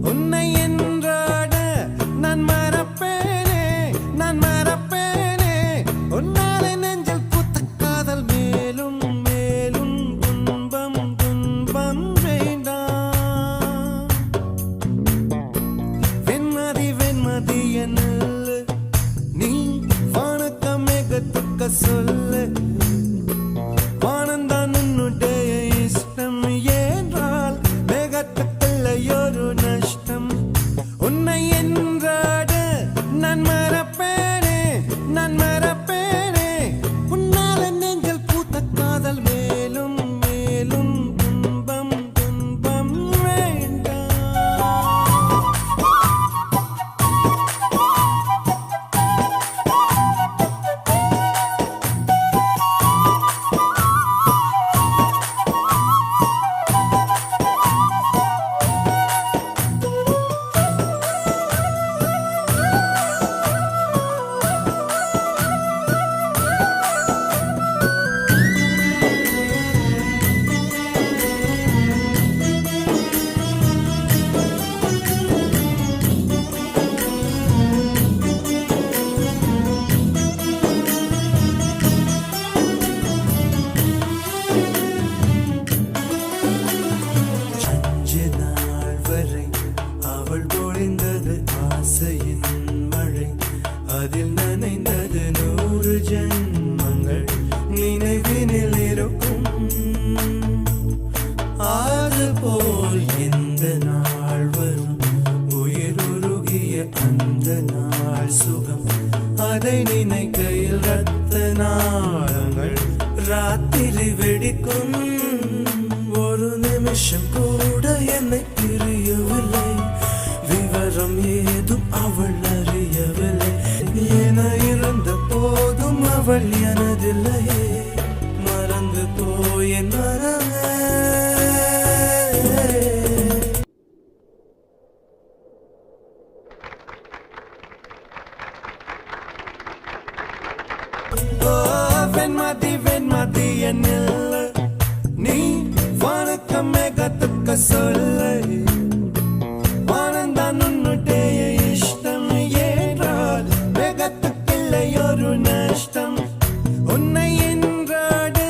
உன்னை என்றாட நான் மறப்பேனே நான் மறப்பேனே உன்னாலே நெஞ்சில் பூத்த காதல் மேலும் மேலும் துன்பம் துன்பம் வேண்டாம் வெண்மதி வெண்மதி என்னல்ல நீ வானக்க மேகத்துக்க சொல்லு வானந்தான் உன்னுடைய இஷ்டம் என்றால் மேகத்துக்குள்ளையொரு நஷ்டம் உன்னை என்றாட நான் மறப்பேனே நான் மறப்பேனே உன்னால நெஞ்சில் பூத்த காதல் மேலும் மேலும் துன்பம் துன்பம் வேண்டாம் அவள் பொழிந்தது ஆசையின் மழை அதில் நனைந்தது 100 ஜென்மங்கள் நினைவினில் இருக்கும் அதுபோல் எந்த நாள் வரும் உயிருருகிய அந்த நாள் சுகம் அதை நினைக்கையில் ரத்த நாளங்கள் ராத்திரி வெடிக்கும் ஒரு நிமிஷம் கூட என்னை பிரியவில்லை விவரம் ஏதும் அவள் அறியவில்லை என இருந்த போதும் அவள் எனதில்லையே மறந்து போய் என் மனமே வெண்மதி வெண்மதி என்னில்ல நீ வானக்க மேகத்துக்க சொல்லு வானந்தான் உன்னுடைய இஷ்டம் என்றால் மேகத்துக்கில்லையொரு நஷ்டம் உன்னை என்றாடு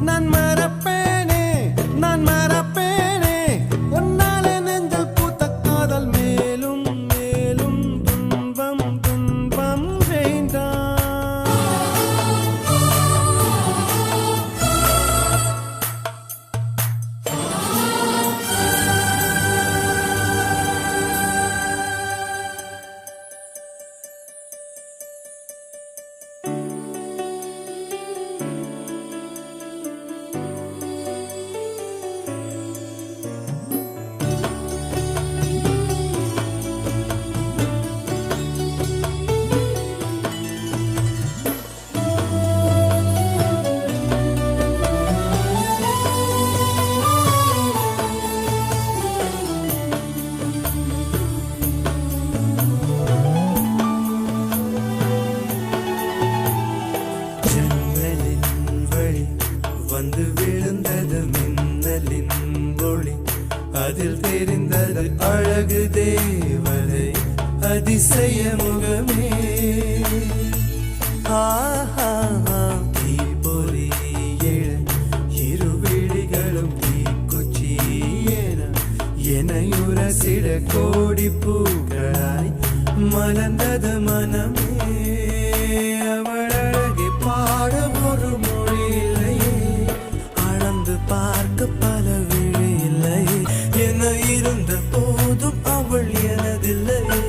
நான் மறப்பேனே நான் மறப்பேனே உன்னால நெஞ்சில் பூத்த காதல் மேலும் மேலும் துன்பம் துன்பம் வேண்டாம் வந்து விழுந்தது மின்னலின் ஒளி அதில் தெரிந்தது அழகு தேவதை அதிசய முகமே ஆஹா தீப்பொறி இரு விழிகளும் தீக்குச்சி எனையுரசிட கோடி பூக்களாய் மலர்ந்தது மனமே அவள் அழகை பாட ஒரு மொழி இல்லையே அளந்து பார்க்க பல விழி இல்லையே என இருந்த போதும் அவள் எனதில்லையே